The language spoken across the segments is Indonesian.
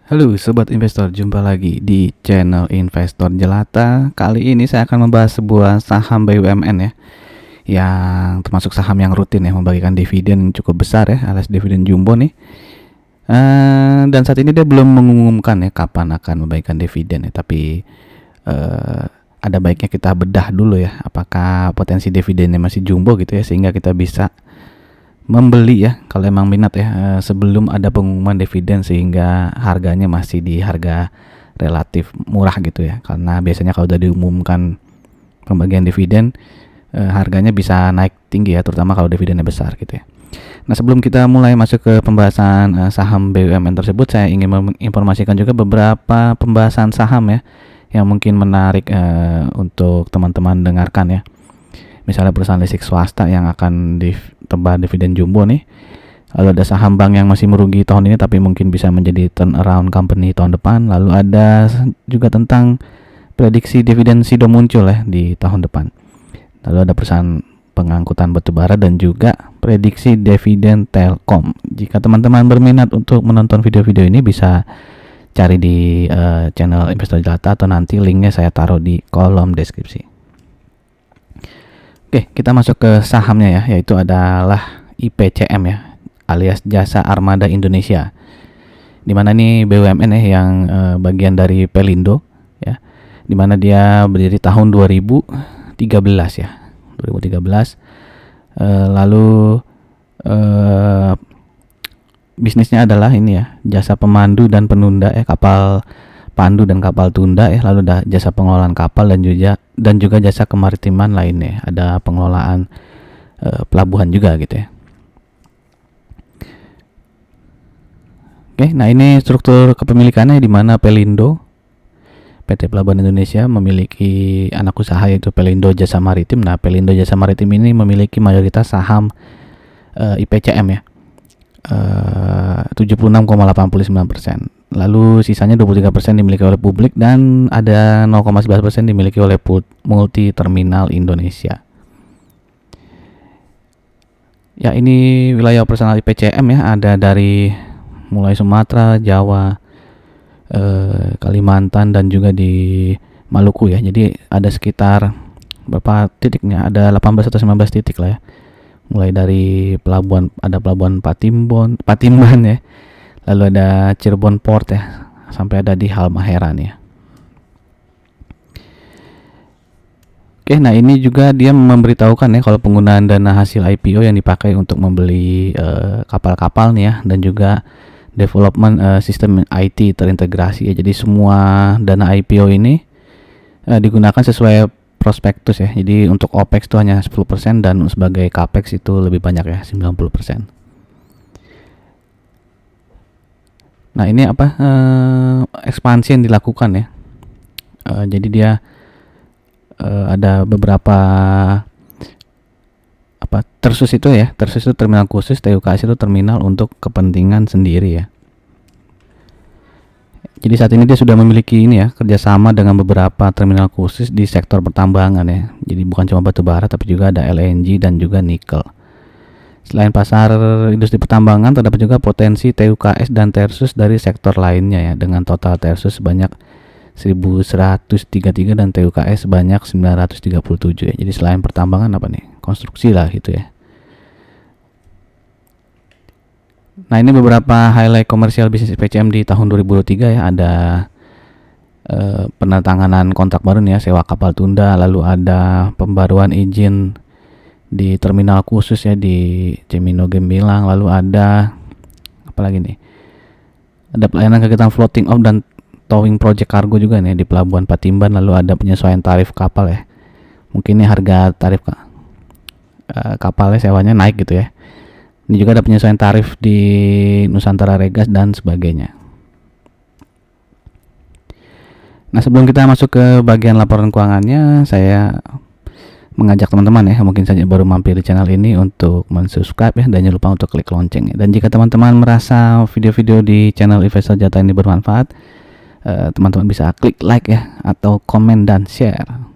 Halo Sobat Investor, jumpa lagi di channel Investor Jelata. Kali ini saya akan membahas sebuah saham BUMN ya, yang termasuk saham yang rutin ya, membagikan dividen cukup besar ya, alias dividen jumbo nih. Dan saat ini dia belum mengumumkan ya kapan akan membagikan dividen ya, tapi ada baiknya kita bedah dulu ya, apakah potensi dividennya masih jumbo gitu ya, sehingga kita bisa membeli ya kalau emang minat ya, sebelum ada pengumuman dividen, sehingga harganya masih di harga relatif murah gitu ya, karena biasanya kalau udah diumumkan pembagian dividen, harganya bisa naik tinggi ya, terutama kalau dividennya besar gitu ya. Nah, sebelum kita mulai masuk ke pembahasan saham BUMN tersebut, saya ingin menginformasikan juga beberapa pembahasan saham ya yang mungkin menarik untuk teman-teman dengarkan ya. Misalnya perusahaan listrik swasta yang akan ditebah dividen jumbo nih. Lalu ada saham bank yang masih merugi tahun ini tapi mungkin bisa menjadi turnaround company tahun depan. Lalu ada juga tentang prediksi dividen Sido muncul ya di tahun depan. Lalu ada perusahaan pengangkutan batubara dan juga prediksi dividen Telkom. Jika teman-teman berminat untuk menonton video-video ini, bisa cari di channel Investor Jelata, atau nanti linknya saya taruh di kolom deskripsi. Oke, kita masuk ke sahamnya ya, yaitu adalah IPCM ya, alias Jasa Armada Indonesia. Dimana nih BUMN ya yang bagian dari Pelindo ya, dimana dia berdiri tahun 2013 ya, 2013. Lalu bisnisnya adalah ini ya, jasa pemandu dan penunda ya, kapal pandu dan kapal tunda ya, lalu ada jasa pengelolaan kapal dan juga jasa kemaritiman lainnya, ada pengelolaan pelabuhan juga gitu ya. Oke, nah ini struktur kepemilikannya, di mana Pelindo PT Pelabuhan Indonesia memiliki anak usaha yaitu Pelindo Jasa Maritim. Nah, Pelindo Jasa Maritim ini memiliki mayoritas saham IPCM ya, 76,89%. Lalu sisanya 23% dimiliki oleh publik dan ada 0,11% dimiliki oleh Multi Terminal Indonesia. Ya, ini wilayah operasional IPCM ya, ada dari mulai Sumatera, Jawa, Kalimantan dan juga di Maluku ya. Jadi ada sekitar berapa titiknya? Ada 18 atau 19 titik lah ya. Mulai dari pelabuhan, ada pelabuhan Patimban ya. Lalu ada Cirebon Port ya, sampai ada di Halmahera nih ya. Oke, nah ini juga dia memberitahukan ya kalau penggunaan dana hasil IPO yang dipakai untuk membeli kapal-kapal nih ya, dan juga development sistem IT terintegrasi ya. Jadi semua dana IPO ini digunakan sesuai prospektus ya. Jadi untuk OPEX itu hanya 10% dan sebagai CAPEX itu lebih banyak ya, 90%. Nah, ini apa ekspansi yang dilakukan ya. Jadi dia ada beberapa tersus itu ya. Tersus itu terminal khusus, TUKS itu terminal untuk kepentingan sendiri ya. Jadi saat ini dia sudah memiliki ini ya, kerjasama dengan beberapa terminal khusus di sektor pertambangan ya. Jadi bukan cuma batu bara tapi juga ada LNG dan juga nikel. Selain pasar industri pertambangan, terdapat juga potensi TUKS dan tersus dari sektor lainnya ya, dengan total tersus sebanyak 1133 dan TUKS sebanyak 937 ya. Jadi selain pertambangan apa nih? Konstruksi lah gitu ya. Nah, ini beberapa highlight komersial bisnis IPCM di tahun 2023 ya. Ada penandatanganan kontrak baru nih ya, sewa kapal tunda, lalu ada pembaruan izin di terminal khusus ya di Cimino Gemilang, lalu ada apa lagi nih, ada pelayanan kegiatan floating off dan towing project kargo juga nih di Pelabuhan Patimban, lalu ada penyesuaian tarif kapal ya, mungkin ini harga tarif kapalnya sewanya naik gitu ya. Ini juga ada penyesuaian tarif di Nusantara Regas dan sebagainya. Nah, sebelum kita masuk ke bagian laporan keuangannya, saya mengajak teman-teman ya, mungkin saja baru mampir di channel ini, untuk mensubscribe ya, dan jangan lupa untuk klik lonceng ya. Dan jika teman-teman merasa video-video di channel Investor Jelata ini bermanfaat, teman-teman bisa klik like ya, atau komen dan share.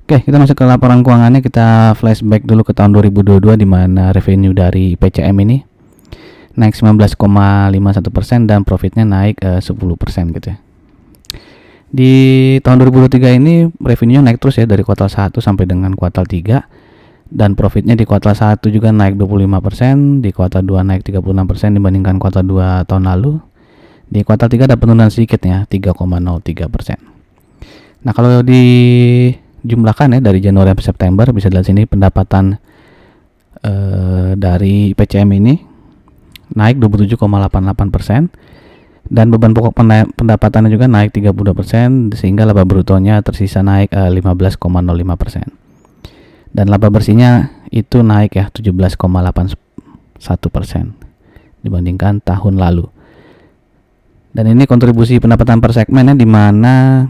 Oke, kita masuk ke laporan keuangannya. Kita flashback dulu ke tahun 2022, di mana revenue dari IPCM ini naik 19,51% dan profitnya naik 10% gitu ya. Di tahun 2023 ini revenue naik terus ya dari kuartal 1 sampai dengan kuartal 3, dan profitnya di kuartal 1 juga naik 25%, di kuartal 2 naik 36% dibandingkan kuartal 2 tahun lalu. Di kuartal 3 ada penurunan sedikit ya, 3,03%. Nah, kalau dijumlahkan ya dari Januari sampai September, bisa dilihat sini pendapatan dari PCM ini naik 27,88%, dan beban pokok pendapatannya juga naik 32%, sehingga laba brutonya tersisa naik 15,05%. Dan laba bersihnya itu naik ya 17,81% dibandingkan tahun lalu. Dan ini kontribusi pendapatan per segmen ya, di mana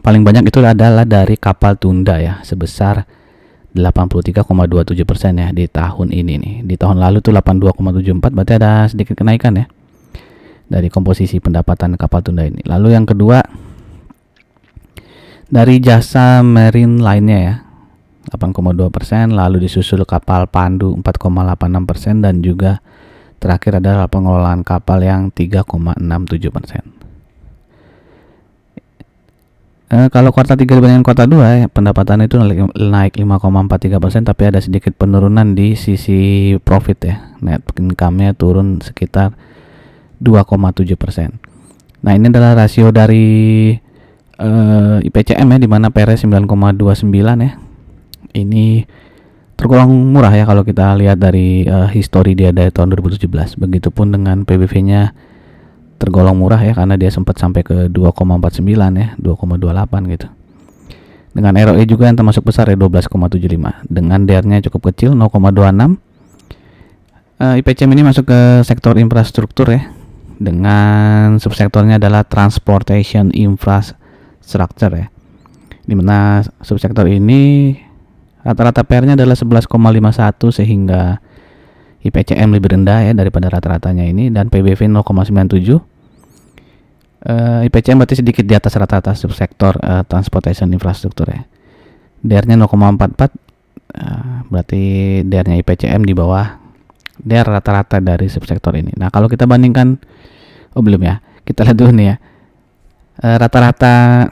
paling banyak itu adalah dari kapal tunda ya, sebesar 83,27% ya di tahun ini nih. Di tahun lalu tuh 82,74, berarti ada sedikit kenaikan ya dari komposisi pendapatan kapal tunda ini. Lalu yang kedua dari jasa marine lainnya ya, 8,2%, lalu disusul kapal pandu 4,86%, dan juga terakhir adalah pengelolaan kapal yang 3,67%. Kalau kuartal 3 dibandingkan kuartal 2 ya, pendapatan itu naik 5,43%, tapi ada sedikit penurunan di sisi profit ya. Net income-nya turun sekitar 2,7%. Nah, ini adalah rasio dari IPCM ya, di mana PR 9,29 ya. Ini tergolong murah ya kalau kita lihat dari histori dia dari tahun 2017. Begitupun dengan PBV-nya tergolong murah ya, karena dia sempat sampai ke 2,49 ya, 2,28 gitu. Dengan ROE juga yang termasuk besar ya, 12,75. Dengan DR-nya cukup kecil, 0,26. IPCM ini masuk ke sektor infrastruktur ya, dengan subsektornya adalah transportation infrastructure ya, dimana subsektor ini rata-rata PR-nya adalah 11,51, sehingga IPCM lebih rendah ya daripada rata-ratanya ini, dan PBV 0,97. IPCM berarti sedikit di atas rata-rata subsektor transportation infrastructure ya. DR-nya 0,44, berarti DR-nya IPCM di bawah DR rata-rata dari subsektor ini. Nah, kalau kita bandingkan, belum ya, kita lihat dulu nih ya, rata-rata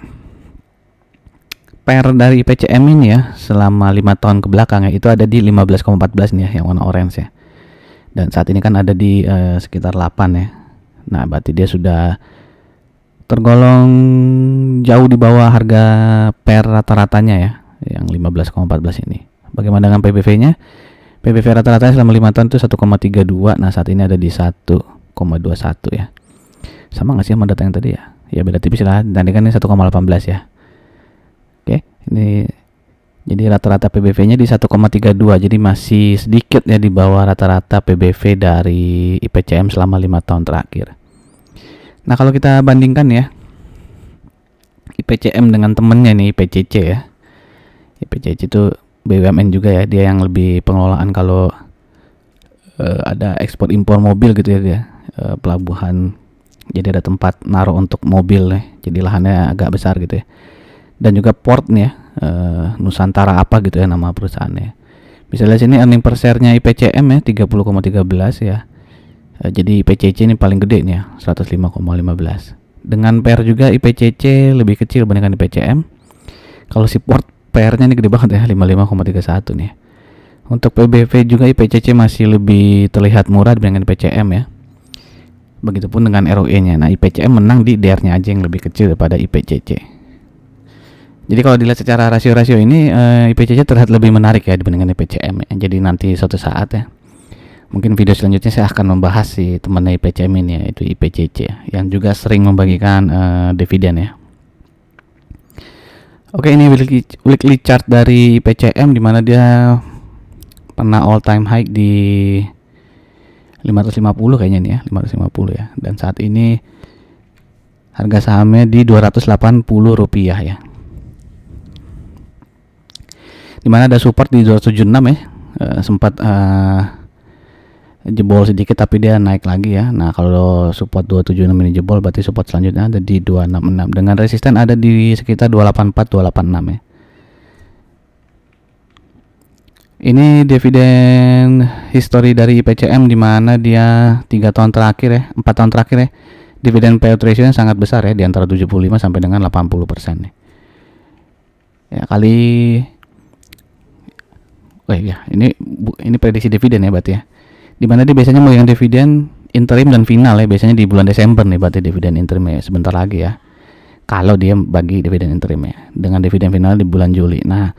PR dari IPCM ini ya selama 5 tahun ke belakang ya, itu ada di 15,14 nih ya, yang warna orange ya. Dan saat ini kan ada di sekitar 8 ya. Nah, berarti dia sudah tergolong jauh di bawah harga PR rata-ratanya ya, yang 15,14 ini. Bagaimana dengan PBV-nya? PBV rata-ratanya selama 5 tahun itu 1,32. Nah, saat ini ada di 1,21 ya. Sama nggak sih sama data yang tadi ya? Ya beda tipis lah. Tadi kan ini 1,18 ya. Oke, ini jadi rata-rata PBV-nya di 1,32. Jadi masih sedikit ya di bawah rata-rata PBV dari IPCM selama 5 tahun terakhir. Nah, kalau kita bandingkan ya IPCM dengan temennya nih, IPCC ya. IPCC itu BUMN juga ya, dia yang lebih pengelolaan kalau ada ekspor impor mobil gitu ya dia, pelabuhan. Jadi ada tempat naruh untuk mobil ya. Jadi lahannya agak besar gitu ya. Dan juga port nih ya, Nusantara apa gitu ya nama perusahaannya. Bisa lihat sini earning per share-nya IPCM ya 30,13 ya. Jadi IPCC ini paling gede nih ya, 105,15. Dengan PR juga IPCC lebih kecil dibandingkan IPCM. Kalau si port PR-nya ini gede banget ya, 55,31 nih. Untuk PBV juga IPCC masih lebih terlihat murah dibandingkan IPCM ya. Begitupun dengan ROE-nya. Nah, IPCM menang di DR-nya aja yang lebih kecil daripada IPCC. Jadi kalau dilihat secara rasio-rasio ini, IPCC terlihat lebih menarik ya dibandingkan IPCM ya. Jadi nanti suatu saat ya, mungkin video selanjutnya saya akan membahas si temannya IPCM ini ya, itu IPCC ya, yang juga sering membagikan dividen ya. Oke, ini weekly chart dari IPCM di mana dia pernah all time high di 550 kayaknya nih ya, 550 ya. Dan saat ini harga sahamnya di Rp280 ya. Dimana ada support di 276 ya, sempat jebol sedikit tapi dia naik lagi ya. Nah, kalau support 276 ini jebol, berarti support selanjutnya ada di 266 dengan resisten ada di sekitar 284 286 ya. Ini dividen history dari IPCM, di mana dia 3 tahun terakhir ya, 4 tahun terakhir ya. Dividen payout ratio sangat besar ya, di antara 75 sampai dengan 80% nih. Ya kali ya, ini prediksi dividen ya berarti ya. Di mana dia biasanya mau yang dividen interim dan final ya, biasanya di bulan Desember nih berarti dividen interim ya, sebentar lagi ya. Kalau dia bagi dividen interim ya, dengan dividen final di bulan Juli. Nah,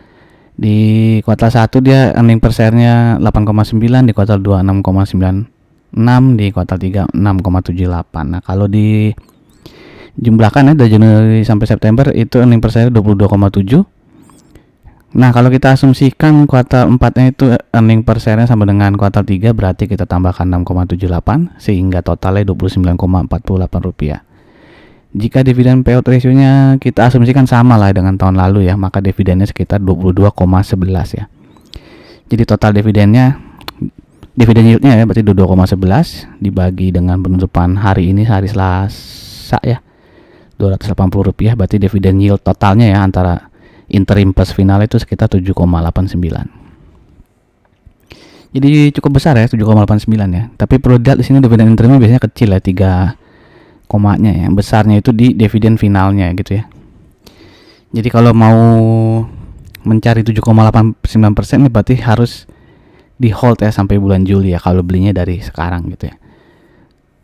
di kuartal 1 dia earning per share-nya 8,9, di kuartal 2 6,96, di kuartal 3 6,78. Nah, kalau di jumlahkan ya dari Januari sampai September itu earning per share 22,7. Nah, kalau kita asumsikan kuartal 4-nya itu earning per share-nya sama dengan kuartal 3, berarti kita tambahkan 6,78 sehingga totalnya Rp29,48. Jika dividen payout ratio-nya kita asumsikan sama lah dengan tahun lalu ya, maka dividennya sekitar 22,11 ya. Jadi total dividen yield-nya ya berarti 22,11 dibagi dengan penutupan hari ini, hari Selasa ya, Rp280, berarti dividen yield totalnya ya antara interim plus final itu sekitar 7,89. Jadi cukup besar ya, 7,89 ya. Tapi perlu dilihat di sini dividen interimnya biasanya kecil ya, 3 komanya ya, besarnya itu di dividen finalnya gitu ya. Jadi kalau mau mencari 7,89% nih berarti harus di hold ya sampai bulan Juli ya, kalau belinya dari sekarang gitu ya.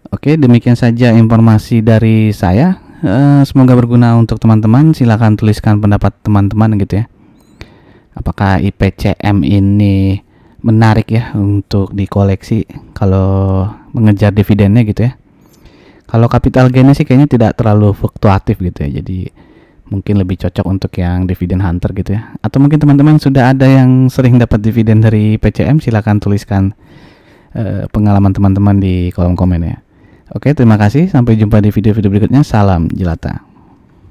Oke, demikian saja informasi dari saya. Semoga berguna untuk teman-teman. Silakan tuliskan pendapat teman-teman gitu ya. Apakah IPCM ini menarik ya untuk dikoleksi kalau mengejar dividennya gitu ya. Kalau capital gainnya sih kayaknya tidak terlalu fluktuatif gitu ya, jadi mungkin lebih cocok untuk yang dividen hunter gitu ya. Atau mungkin teman-teman sudah ada yang sering dapat dividen dari PCM, silakan tuliskan pengalaman teman-teman di kolom komen ya. Oke, terima kasih, sampai jumpa di video-video berikutnya. Salam jelata.